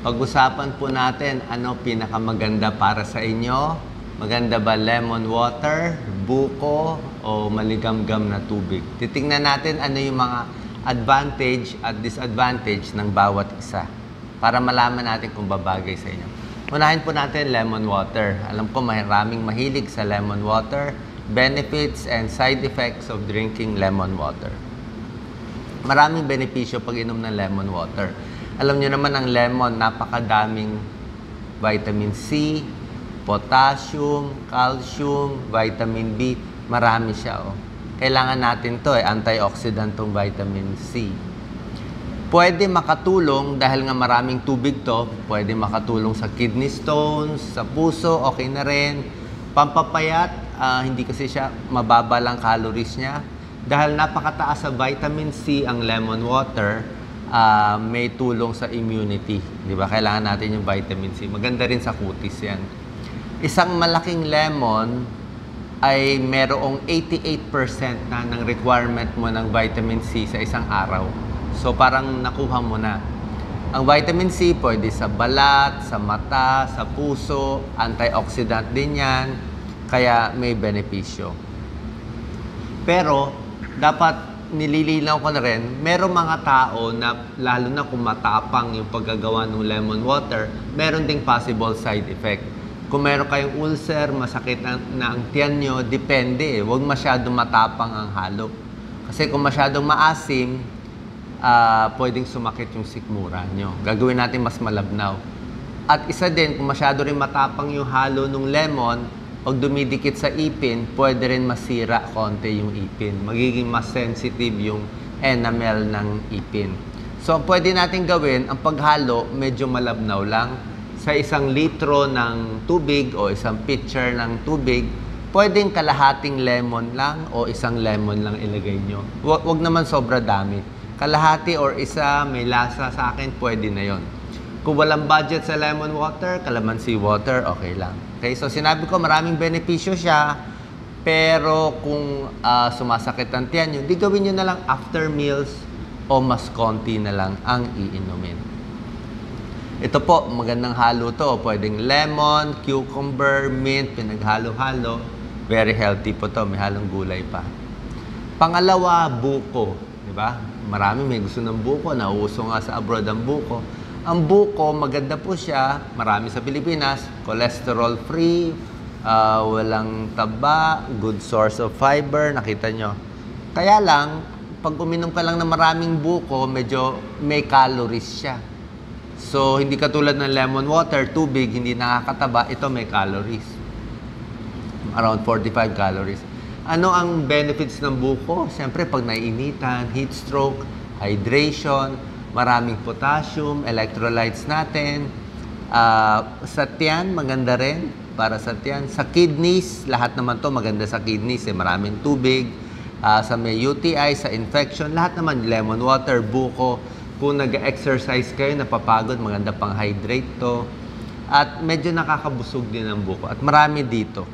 Pag-usapan po natin ano pinakamaganda para sa inyo. Maganda ba lemon water, buko, o maligamgam na tubig? Titingnan natin ano yung mga advantage at disadvantage ng bawat isa para malaman natin kung babagay sa inyo. Unahin po natin lemon water. Alam ko maraming mahilig sa lemon water. Benefits and side effects of drinking lemon water. Maraming benepisyo pag inom ng lemon water. Alam niyo naman ang lemon, napakadaming vitamin C, potassium, calcium, vitamin B. Marami siya. Oh. Kailangan natin to antioxidant tong vitamin C. Pwede makatulong dahil nga maraming tubig to. Pwede makatulong sa kidney stones, sa puso, okay na rin. Pampapayat, hindi kasi siya mababa lang calories niya. Dahil napakataas sa vitamin C ang lemon water, may tulong sa immunity. Di ba? Kailangan natin yung vitamin C. Maganda rin sa kutis yan. Isang malaking lemon ay merong 88% na ng requirement mo ng vitamin C sa isang araw. So parang nakuha mo na. Ang vitamin C pwede sa balat, sa mata, sa puso, antioxidant din yan, kaya may benepisyo. Pero dapat nililinaw ko na rin, merong mga tao na lalo na kung matapang yung paggagawa ng lemon water, meron ding possible side effect. Kung meron kayong ulcer, masakit na ang tiyan nyo, depende. Huwag masyadong matapang ang halo. Kasi kung masyadong maasim, pwedeng sumakit yung sikmura nyo. Gagawin natin mas malabnaw. At isa din, kung masyado rin matapang yung halo ng lemon, pag dumidikit sa ipin, pwede rin masira konti yung ipin. Magiging mas sensitive yung enamel ng ipin. So, pwede natin gawin, ang paghalo, medyo malabnaw lang. Sa 1 litro ng tubig o isang pitcher ng tubig, pwedeng kalahating lemon lang o 1 lemon lang ilagay nyo. Huwag naman sobra dami. Kalahati or isa, may lasa sa akin, pwede na yon. Kung walang budget sa lemon water, calamansi water, okay lang. Okay, so sinabi ko maraming benepisyo siya, pero kung sumasakit ang tiyan nyo, di gawin nyo na lang after meals o mas konti na lang ang iinumin. Ito po, magandang halo to. Pwedeng lemon, cucumber, mint, pinaghalo-halo. Very healthy po to. May halong gulay pa. Pangalawa, buko. Diba? Marami may gusto ng buko. Nauuso nga sa abroad ang buko. Ang buko, maganda po siya. Marami sa Pilipinas. Cholesterol free. Walang taba. Good source of fiber. Nakita nyo. Kaya lang, pag uminom ka lang ng maraming buko, medyo may calories siya. So, hindi katulad ng lemon water, tubig, hindi nakakataba. Ito may calories. Around 45 calories. Ano ang benefits ng buko? Siyempre, pag naiinitan, heat stroke, hydration, maraming potassium, electrolytes natin. Sa tiyan, maganda rin para sa tiyan. Sa kidneys, lahat naman to maganda sa kidneys. Maraming tubig. Sa may UTI, sa infection, lahat naman lemon water, buko. Kung nag-exercise kayo, napapagod, maganda pang hydrate to. At medyo nakakabusog din ang buko. At marami dito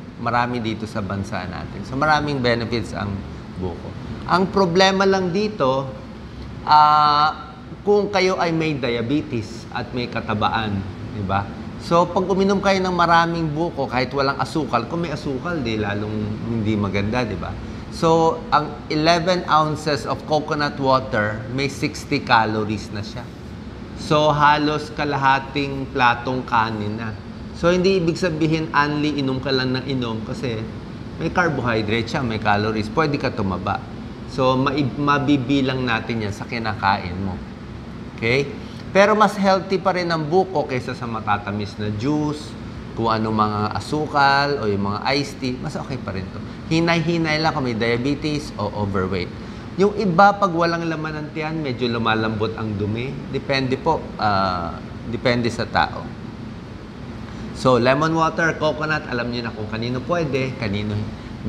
sa bansa natin. So maraming benefits ang buko. Ang problema lang dito, kung kayo ay may diabetes at may katabaan, di ba? So pag uminom kayo ng maraming buko, kahit walang asukal, kung may asukal, di lalong hindi maganda, di ba? So, ang 11 ounces of coconut water, may 60 calories na siya. So, halos kalahating platong kanin na. So, hindi ibig sabihin, only inom ka lang ng inom kasi may carbohydrate siya, may calories. Pwede ka tumaba. So, mabibilang natin yan sa kinakain mo. Okay? Pero mas healthy pa rin ang buko kaysa sa matatamis na juice, kung anong mga asukal o yung mga iced tea, mas okay pa rin to. Hinay-hinay lang kung may diabetes o overweight. Yung iba, pag walang laman ng tiyan, medyo lumalambot ang dumi. Depende po. Depende sa tao. So, lemon water, coconut, alam niyo na kung kanino pwede, kanino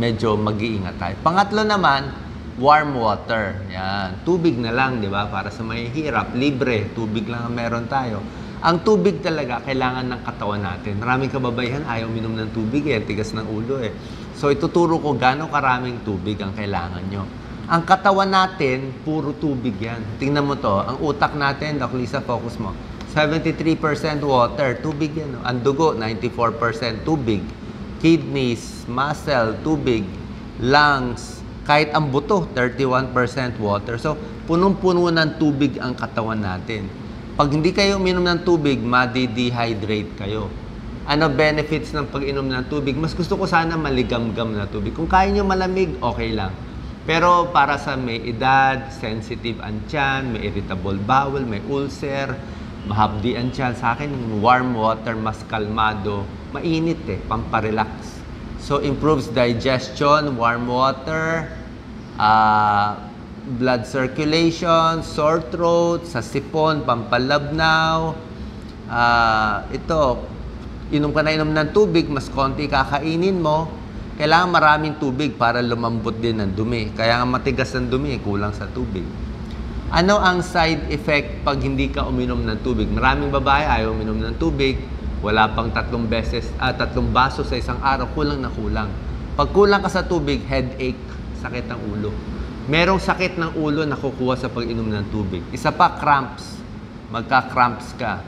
medyo mag-iingat tayo. Pangatlo naman, warm water. Yan. Tubig na lang, di ba? Para sa may hirap, libre. Tubig lang ang meron tayo. Ang tubig talaga, kailangan ng katawan natin. Maraming kababaihan, ayaw minom ng tubig tigas ng ulo So, ituturo ko gaano karaming tubig ang kailangan nyo. Ang katawan natin, puro tubig yan. Tingnan mo to, ang utak natin, Doc Lisa, focus mo. 73% water, tubig yan. Ang dugo, 94% tubig. Kidneys, muscle, tubig. Lungs, kahit ang buto, 31% water. So, punong-puno ng tubig ang katawan natin. Pag hindi kayo uminom ng tubig, madi-dehydrate kayo. Ano benefits ng pag-inom ng tubig? Mas gusto ko sana maligamgam na tubig. Kung kaya nyo malamig, okay lang. Pero para sa may edad, sensitive ang tiyan, may irritable bowel, may ulcer, mahapdi ang tiyan, sa akin, warm water, mas kalmado, mainit pamparelax. So, improves digestion, warm water, blood circulation, sore throat, sa sipon, pampalabnaw. Inom ka na inom ng tubig, mas konti kakainin mo, kailangan maraming tubig para lumambot din ng dumi. Kaya nga matigas ng dumi, kulang sa tubig. Ano ang side effect pag hindi ka uminom ng tubig? Maraming babae ayaw uminom ng tubig, wala pang 3 baso sa isang araw, kulang na kulang. Pag kulang ka sa tubig, headache, sakit ng ulo. Merong sakit ng ulo na kukuha sa pag-inom ng tubig. Isa pa, cramps. Magka-cramps ka.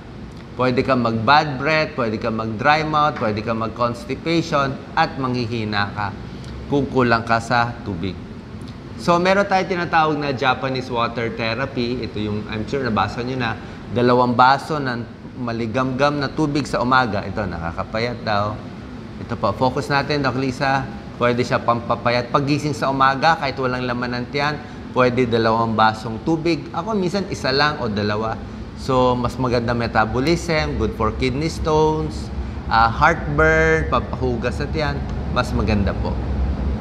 Pwede ka mag-bad breath, pwede ka mag-dry mouth, pwede ka mag-constipation, at manghihina ka kung kulang ka sa tubig. So, meron tayo tinatawag na Japanese water therapy. Ito yung, I'm sure, nabasa nyo na, 2 baso ng maligamgam na tubig sa umaga. Ito, nakakapayat daw. Ito po, focus natin, Doc Lisa. Pwede siya pampapayat. Paggising sa umaga, kahit walang laman ng tiyan, pwede 2 basong tubig. Ako, minsan, 1 lang o 2. So, mas maganda metabolism, good for kidney stones, heartburn, papahugas sa tiyan, mas maganda po.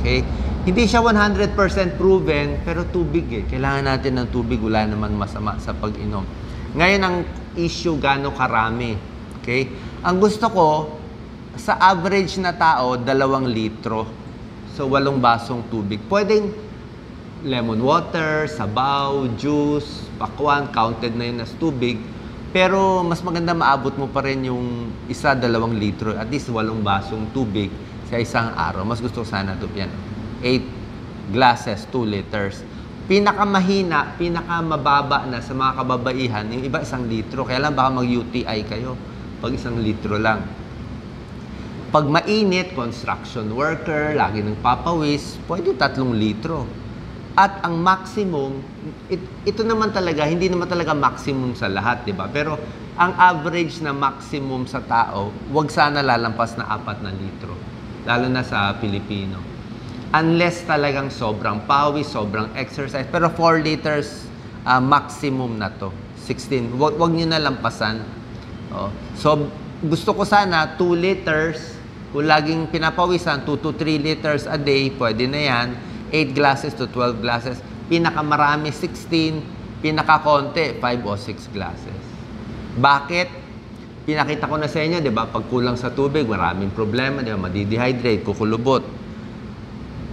Okay? Hindi siya 100% proven, pero tubig Kailangan natin ng tubig, wala naman masama sa pag-inom. Ngayon, ang issue, gaano karami. Okay? Ang gusto ko, sa average na tao, 2 litro. So, 8 basong tubig. Pwedeng lemon water, sabaw, juice, pakwan, counted na yun as tubig. Pero mas maganda maabot mo pa rin yung 1-2 litro, at least 8 basong tubig sa isang araw. Mas gusto ko sana ito yan. 8 glasses, 2 liters. Pinakamahina, pinakamababa na sa mga kababaihan, yung iba 1 litro. Kaya lang baka mag-UTI kayo pag 1 litro lang. Pag mainit, construction worker, lagi nagpapawis, pwede 3 litro. At ang maximum, ito naman talaga, hindi naman talaga maximum sa lahat, di ba? Pero ang average na maximum sa tao, wag sana lalampas na 4 na litro. Lalo na sa Pilipino. Unless talagang sobrang pawis, sobrang exercise. Pero 4 liters maximum na to. 16. Wag nyo na lampasan. So, gusto ko sana 2 liters. Kung laging pinapawisan, 2 to 3 liters a day, pwede na yan. 8 glasses to 12 glasses. Pinakamarami, 16. Pinakakonti, 5 o 6 glasses. Bakit? Pinakita ko na sa inyo, di ba? Pag kulang sa tubig, maraming problema, di ba? Madi-dehydrate, kukulubot.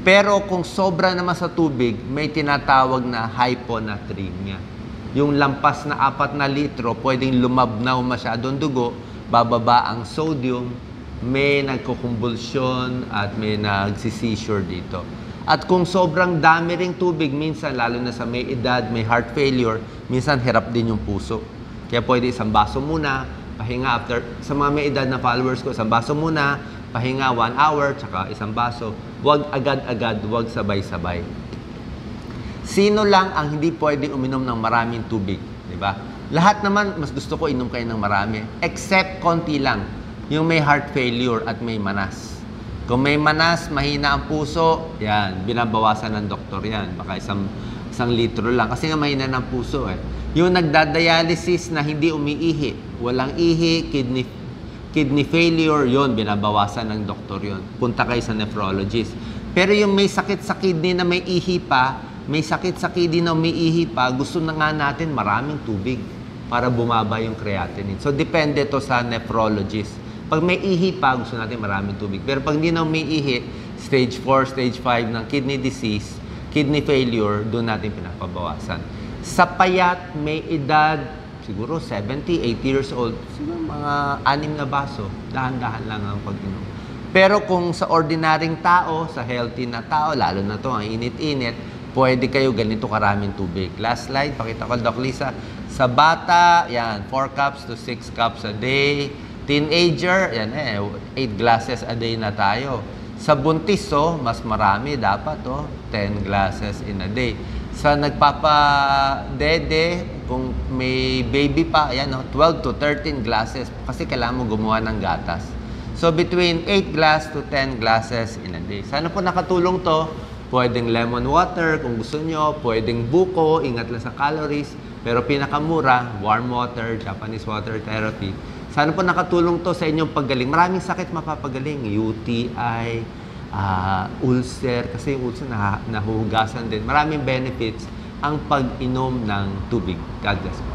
Pero kung sobra naman sa tubig, may tinatawag na hyponatremia. Yung lampas na 4 na litro, pwedeng lumabnaw masyado ang dugo, bababa ang sodium, may nagkukumbulsyon at may nagsisseizure dito. At kung sobrang dami ring tubig, minsan, lalo na sa may edad, may heart failure, minsan hirap din yung puso. Kaya pwede 1 baso muna, pahinga after, sa mga may edad na followers ko, 1 baso muna, pahinga 1 hour, tsaka 1 baso. Huwag agad-agad, huwag sabay-sabay. Sino lang ang hindi pwede uminom ng maraming tubig? Diba? Lahat naman, mas gusto ko inom kayo ng marami. Except konti lang. Yung may heart failure at may manas. Kung may manas, mahina ang puso, yan, binabawasan ng doktor yan. Baka 1 litro lang. Kasi nga mahina ng puso Yung nagdadialysis na hindi umiihi, walang ihi, kidney failure, yon binabawasan ng doktor yon. Punta kayo sa nephrologist. Pero yung may sakit sa kidney na may ihi pa, may sakit sa kidney na umiihi pa, gusto na nga natin maraming tubig para bumaba yung creatinine. So, depende to sa nephrologist. Pag may ihi pa, gusto natin maraming tubig. Pero pag hindi na umiihi, stage 4, stage 5 ng kidney disease, kidney failure, doon natin pinapabawasan. Sa payat, may edad, siguro 70, 80 years old, siguro mga 6 na baso, dahan-dahan lang ang pag-inom. Pero kung sa ordinaryong tao, sa healthy na tao, lalo na to ang init-init, pwede kayo ganito karaming tubig. Last slide, pakita ko, Doc Lisa. Sa bata, yan, 4 cups to 6 cups a day. Teenager, yan 8 glasses a day na tayo. Sa buntis, mas marami dapat, 10 glasses in a day. Sa nagpapa-dede, kung may baby pa, yan, 12 to 13 glasses kasi kailangan mo gumawa ng gatas. So, between 8 glass to 10 glasses in a day. Sana po nakatulong to. Pwedeng lemon water kung gusto nyo. Pwedeng buko, ingat lang sa calories. Pero pinakamura, warm water, Japanese water therapy. Sana po nakatulong to sa inyong paggaling. Maraming sakit mapapagaling. UTI, ulcer, kasi yung ulcer nahuhugasan din. Maraming benefits ang pag-inom ng tubig. God bless.